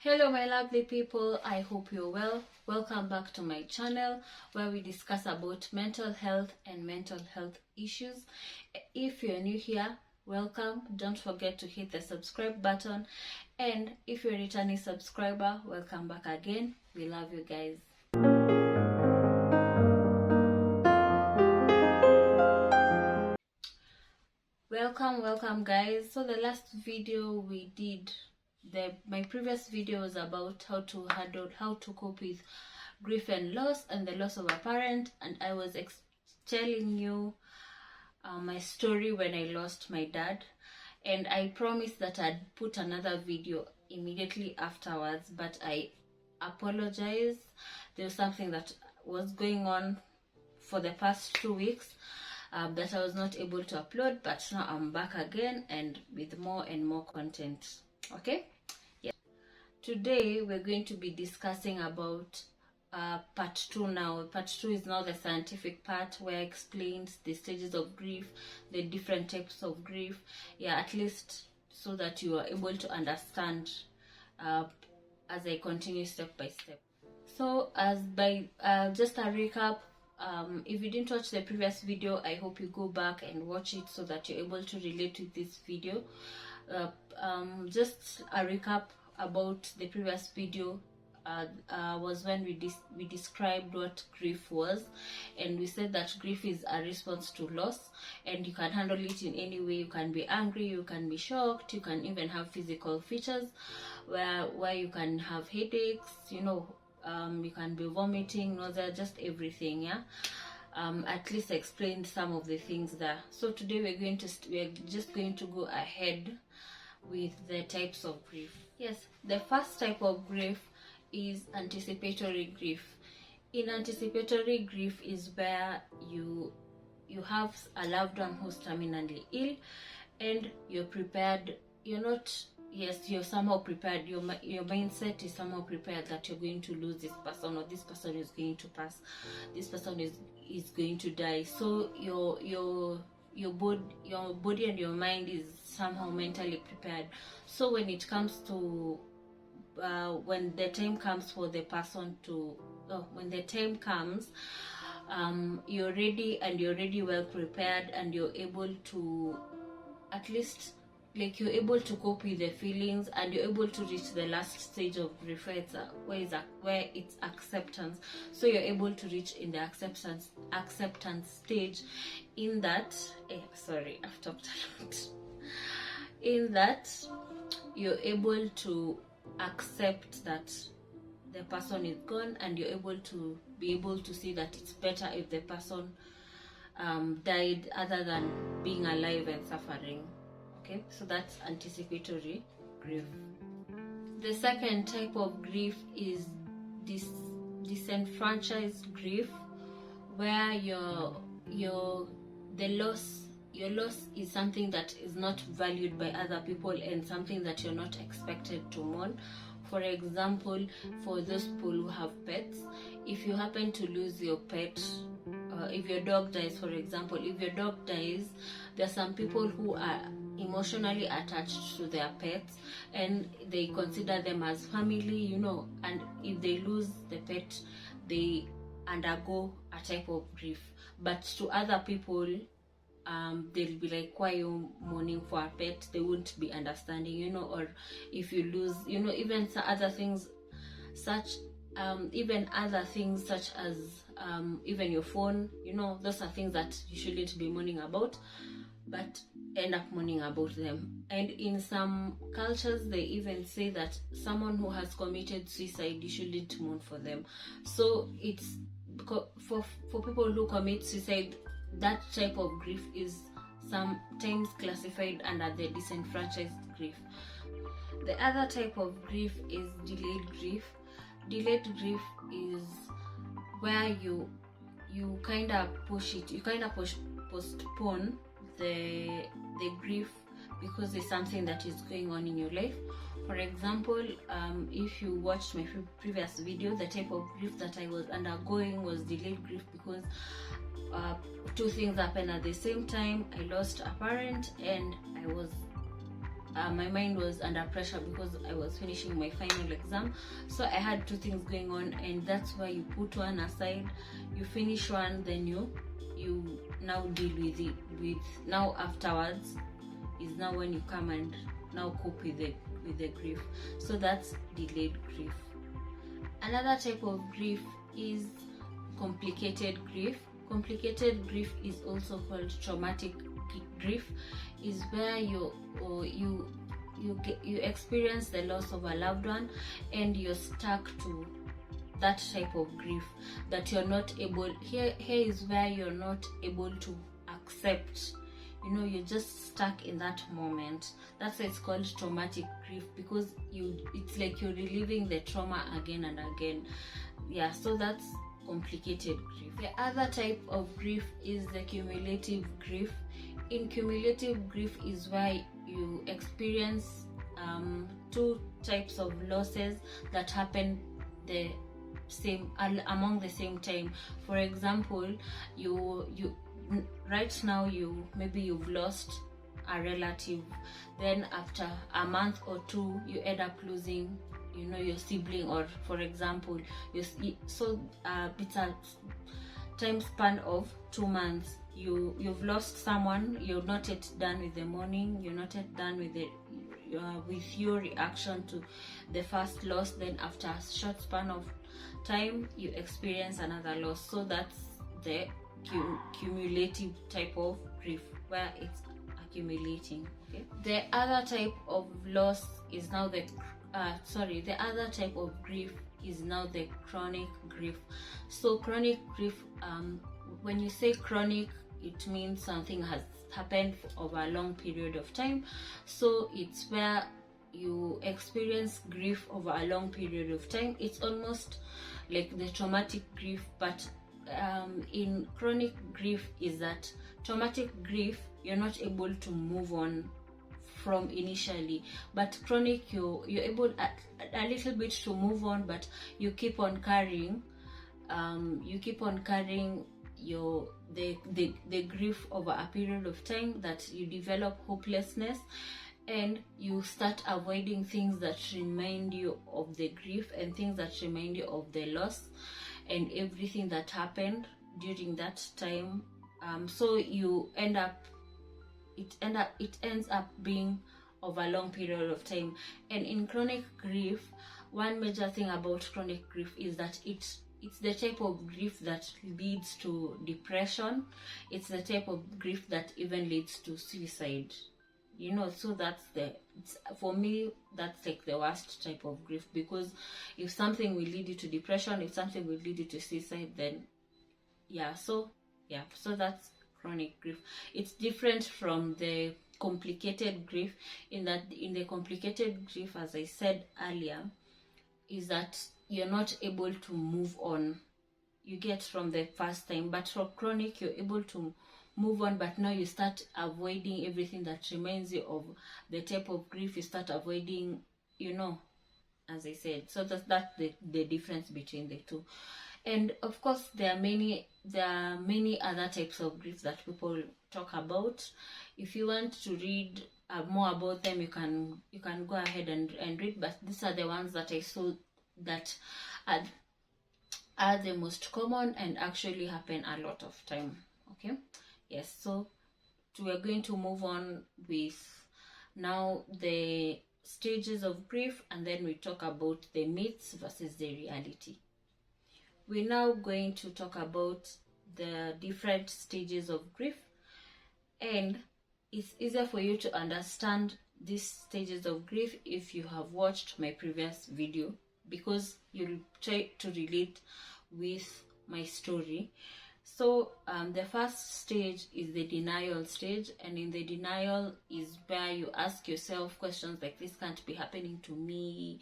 Hello my lovely people, I hope you're well. Welcome back to my channel where we discuss about mental health and mental health issues. If you're new here, welcome. Don't forget to hit the subscribe button, and if you're a returning subscriber, welcome back again. We love you guys. Welcome guys. So the last video we did, my previous video was about how to cope with grief and loss and the loss of a parent, and I was telling you my story when I lost my dad, and I promised that I'd put another video immediately afterwards, but I apologize. There was something that was going on for the past 2 weeks that I was not able to upload, but now I'm back again and with more and more content. Okay, yeah. Today we're going to be discussing about part 2 now. Part 2 is now the scientific part where I explained the stages of grief, the different types of grief, yeah, at least so that you are able to understand as I continue step by step. So just a recap, if you didn't watch the previous video, I hope you go back and watch it so that you're able to relate with this video. Just a recap about the previous video was when we described what grief was, and we said that grief is a response to loss, and you can handle it in any way. You can be angry, you can be shocked, you can even have physical features where you can have headaches, you can be vomiting, nausea, just everything, yeah. At least explained some of the things there. So today we're just going to go ahead with the types of grief. Yes, the first type of grief is anticipatory grief. In anticipatory grief is where you have a loved one who's terminally ill, and you're prepared. You're somehow prepared. Your mindset is somehow prepared that you're going to lose this person, or this person is going to pass, this person is going to die. So your body and your mind is somehow mentally prepared. So when it comes to when the time comes for the person to when the time comes, you're ready, and you're already well prepared, and you're able to, at least, like, you're able to cope with the feelings, and you're able to reach the last stage of grief where it's acceptance. So you're able to reach in the acceptance stage, in that I've talked a lot. In that you're able to accept that the person is gone, and you're able to see that it's better if the person died other than being alive and suffering. Okay, so that's anticipatory grief. The second type of grief is disenfranchised grief, where your loss is something that is not valued by other people, and something that you're not expected to mourn. For example, for those people who have pets, if you happen to lose your pet, if your dog dies, for example, there are some people who are emotionally attached to their pets, and they consider them as family, and if they lose the pet, they undergo a type of grief. But to other people, they'll be like, why are you mourning for a pet? They won't be understanding, or if you lose, even other things such as even your phone, those are things that you shouldn't be mourning about, but end up mourning about them. And in some cultures, they even say that someone who has committed suicide, you shouldn't mourn for them. So it's for people who commit suicide, that type of grief is sometimes classified under the disenfranchised grief. The other type of grief is delayed grief. Delayed grief is where you kind of postpone the grief because there's something that is going on in your life. For example, if you watched my previous video, the type of grief that I was undergoing was delayed grief, because two things happened at the same time. I lost a parent, and I was my mind was under pressure because I was finishing my final exam, so I had two things going on, and that's why you put one aside, you finish one, then you now deal with it. Now afterwards is now when you come and now cope with the grief. So that's delayed grief. Another type of grief is complicated grief. Complicated grief is also called traumatic grief. Is where you experience the loss of a loved one, and you're stuck to that type of grief that you're not able. Here is where you're not able to accept. You're just stuck in that moment. That's why it's called traumatic grief, because it's like you're reliving the trauma again and again. Yeah, so that's complicated grief. The other type of grief is the cumulative grief. In cumulative grief is where you experience two types of losses that happen among the same time. For example, you right now maybe you've lost a relative, then after a month or two you end up losing your sibling, or for example it's a time span of 2 months. You've lost someone, you're not yet done with the mourning, you're not yet done with your reaction to the first loss, then after a short span of time you experience another loss. So that's the cumulative type of grief, where it's accumulating. Okay, the other type of loss is now the other type of grief is now the chronic grief. So chronic grief, when you say chronic, it means something has happened over a long period of time. So it's where you experience grief over a long period of time. It's almost like the traumatic grief, but in chronic grief is that traumatic grief you're not able to move on from initially, but chronic you're able a little bit to move on, but you keep on carrying the grief over a period of time, that you develop hopelessness and you start avoiding things that remind you of the grief and things that remind you of the loss and everything that happened during that time. So it ends up being over a long period of time. And in chronic grief, one major thing about chronic grief is that it's the type of grief that leads to depression. It's the type of grief that even leads to suicide. So for me, that's like the worst type of grief, because if something will lead you to depression, if something will lead you to suicide, then so that's chronic grief. It's different from the complicated grief, in that in the complicated grief, as I said earlier, is that you're not able to move on. You get from the first time, but for chronic you're able to move on, but now you start avoiding everything that reminds you of the type of grief. You start avoiding, as I said. So that's the difference between the two. And of course there are many other types of grief that people talk about. If you want to read more about them, you can go ahead and read, but these are the ones that I saw that are the most common and actually happen a lot of time. Okay, yes, so we're going to move on with now the stages of grief, and then we talk about the myths versus the reality. We're now going to talk about the different stages of grief, and it's easier for you to understand these stages of grief if you have watched my previous video, because you'll try to relate with my story. So the first stage is the denial stage, and in the denial is where you ask yourself questions like, this can't be happening to me.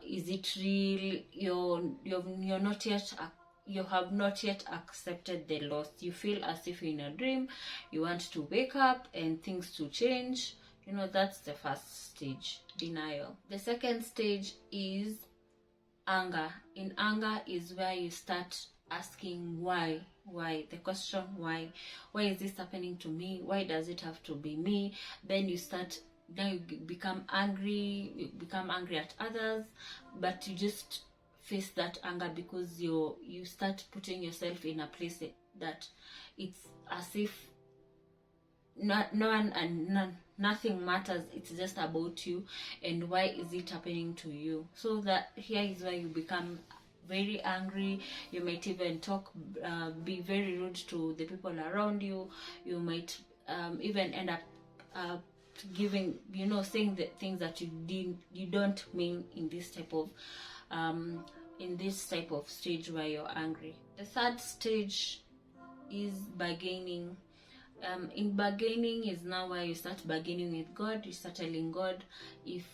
Is it real? You have not yet accepted the loss. You feel as if you're in a dream. You want to wake up and things to change. That's the first stage, denial. The second stage is anger. In anger is where you start asking why. The question why is this happening to me? Why does it have to be me? Then you start now you become angry at others, but you just face that anger because you start putting yourself in a place that it's as if no one and nothing matters. It's just about you, and why is it happening to you? So that here is where you become very angry. You might even be very rude to the people around you. You might even end up giving, saying the things that you don't mean in this type of stage where you're angry. The third stage is bargaining. In bargaining is now where you start bargaining with God. You start telling God, if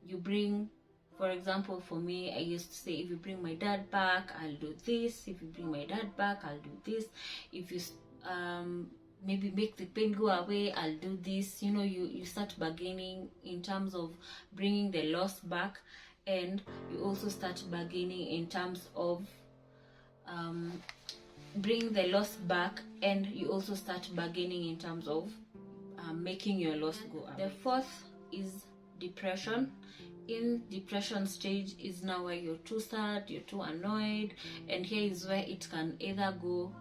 you bring, for example, for me, I used to say, if you bring my dad back, I'll do this. If you bring my dad back, I'll do this. If you maybe make the pain go away, I'll do this. You start bargaining in terms of bringing the loss back, and you also start bargaining in terms of bring the loss back, and you also start bargaining in terms of making your loss go up. The fourth is depression. In depression stage is now where you're too sad, you're too annoyed, and here is where it can either go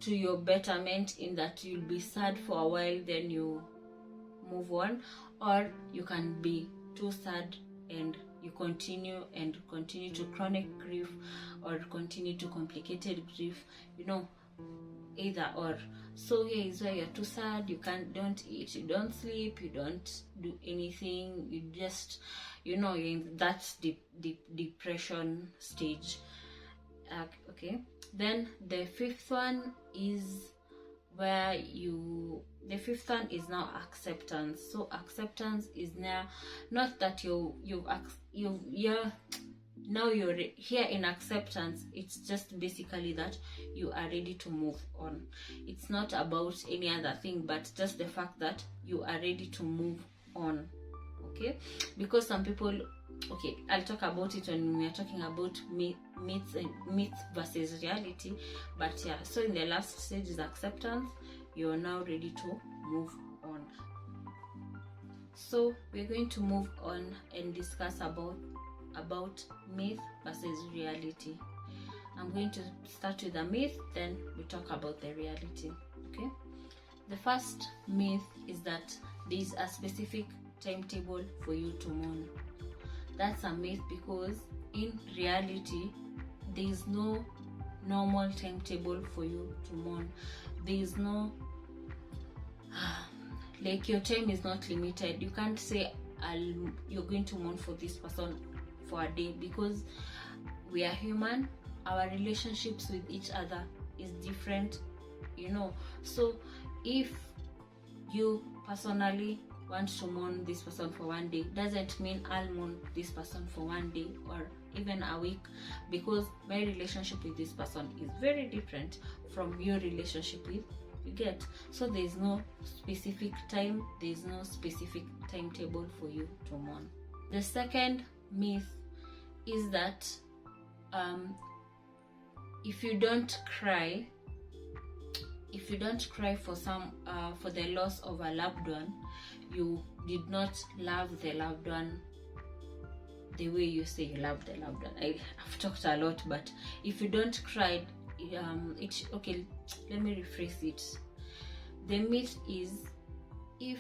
to your betterment, in that you'll be sad for a while, then you move on, or you can be too sad and you continue to chronic grief, or continue to complicated grief, either or. So here is where you're too sad, you don't eat, you don't sleep, you don't do anything, you just you're in that depression stage. Okay, then the fifth one is now acceptance. So acceptance is now not that you're here in acceptance. It's just basically that you are ready to move on. It's not about any other thing, but just the fact that you are ready to move on. Okay, because some people, I'll talk about it when we are talking about myth versus reality, but yeah, so in the last stage is acceptance. You are now ready to move on. So we're going to move on and discuss about myth versus reality. I'm going to start with the myth, then we talk about the reality. Okay, the first myth is that there is a specific timetable for you to mourn. That's a myth, because in reality there is no normal timetable for you to mourn. There is no like, your time is not limited. You can't say you're going to mourn for this person for a day, because we are human. Our relationships with each other is different, so if you personally want to mourn this person for one day, doesn't mean I'll mourn this person for one day or even a week, because my relationship with this person is very different from your relationship with so there's no specific time, there's no specific timetable for you to mourn. The second myth is that if you don't cry for the loss of a loved one, you did not love the loved one the way you say you love the loved one. I've talked a lot, but if you don't cry, let me rephrase it. The myth is, if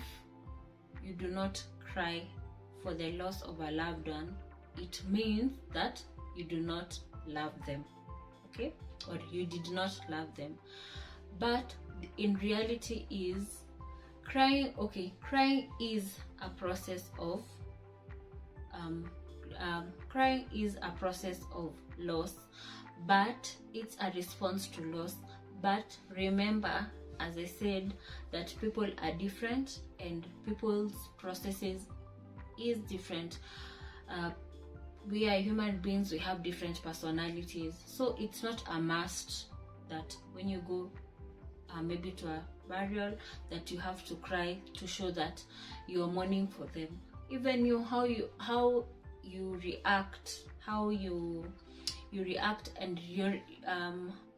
you do not cry for the loss of a loved one, it means that you do not love them, okay, or you did not love them. But in reality is crying is a process of loss, but it's a response to loss. But remember, as I said, that people are different and people's processes is different. We are human beings, we have different personalities, so it's not a must that when you go maybe to a burial that you have to cry to show that you're mourning for them. Even how you react, how you you react, and you're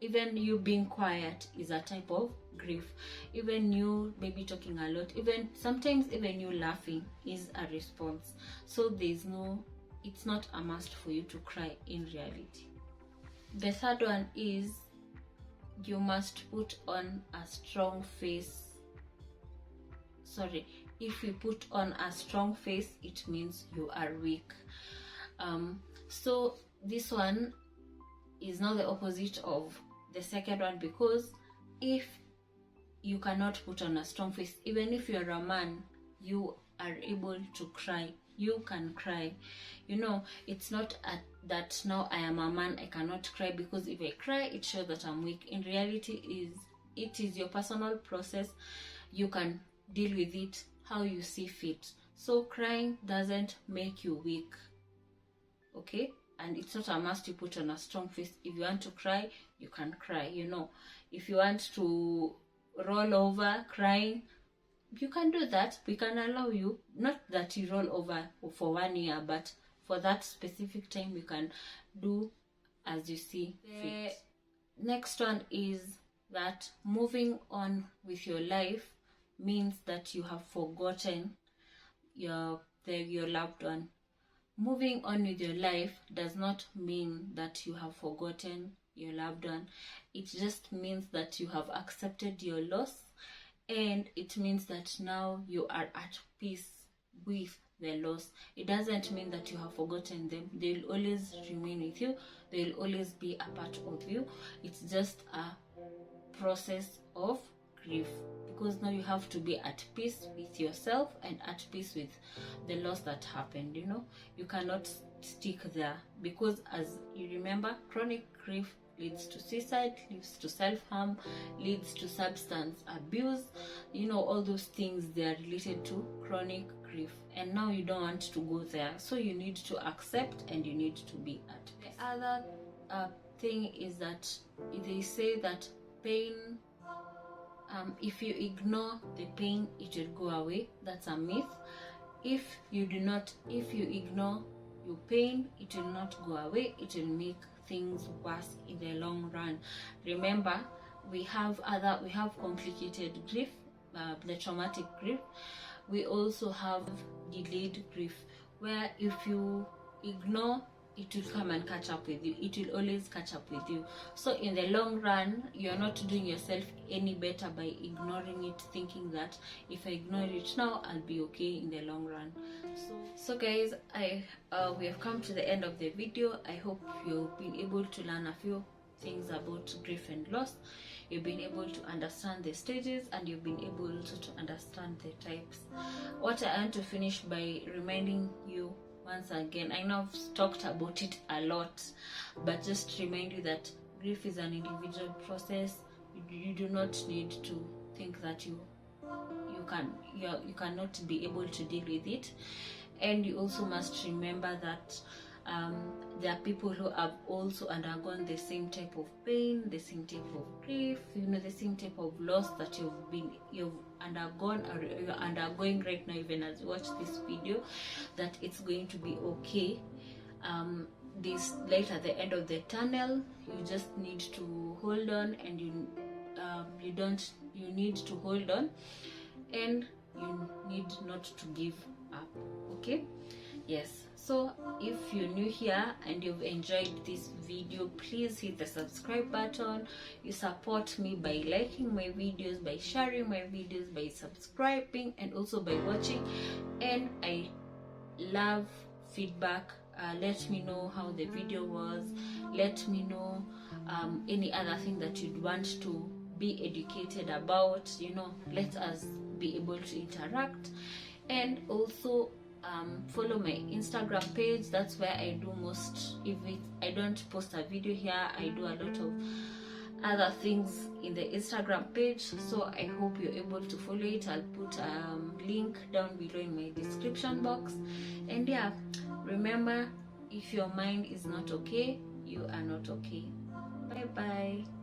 even you being quiet is a type of grief. Even you maybe talking a lot, even sometimes even you laughing is a response. So it's not a must for you to cry in reality. The third one is you must put on a strong face. Sorry, if you put on a strong face, it means you are weak. So this one is now the opposite of the second one, because if you cannot put on a strong face, even if you're a man, you are able to cry. You can cry. It's not that now I am a man, I cannot cry, because if I cry, it shows that I'm weak. In reality, it is your personal process. You can deal with it how you see fit. So crying doesn't make you weak, okay? And it's not a must you put on a strong face. If you want to cry, you can cry. If you want to roll over crying, you can do that. We can allow you. Not that you roll over for 1 year, but for that specific time, you can do as you see fit. The next one is that moving on with your life means that you have forgotten your loved one. Moving on with your life does not mean that you have forgotten your loved one. It just means that you have accepted your loss, and it means that now you are at peace with the loss. It doesn't mean that you have forgotten them. They will always remain with you. They will always be a part of you. It's just a process of grief, because now you have to be at peace with yourself and at peace with the loss that happened. You cannot stick there, because as you remember, chronic grief leads to suicide, leads to self-harm, leads to substance abuse. All those things, they are related to chronic grief, and now you don't want to go there. So you need to accept and you need to be at peace. The other thing is that they say that pain, if you ignore the pain, it will go away. That's a myth. If you ignore your pain, it will not go away. It will make things worse in the long run. Remember, we have complicated grief, the traumatic grief. We also have delayed grief, where if you ignore, it will come and catch up with you. It will always catch up with you. So in the long run, you're not doing yourself any better by ignoring it, thinking that if I ignore it now, I'll be okay in the long run. So guys, we have come to the end of the video. I hope you've been able to learn a few things about grief and loss. You've been able to understand the stages, and you've been able also to understand the types. What I want to finish by reminding you once again, I know I've talked about it a lot, but just remind you that grief is an individual process. You do not need to think that you cannot be able to deal with it. And you also must remember that there are people who have also undergone the same type of pain, the same type of grief, the same type of loss that you've undergone, or you're undergoing right now, even as you watch this video, that it's going to be okay. This light at the end of the tunnel, you just need to hold on, and you need to hold on, and you need not to give up. Okay? Yes. So if you're new here and you've enjoyed this video, please hit the subscribe button. You support me by liking my videos, by sharing my videos, by subscribing, and also by watching. And I love feedback. Let me know how the video was. Let me know any other thing that you'd want to be educated about. Let us be able to interact. And also follow my Instagram page. That's where I do most. I don't post a video here, I do a lot of other things in the Instagram page. So I hope you're able to follow it. I'll put a link down below in my description box. And yeah, remember, if your mind is not okay, you are not okay. Bye bye.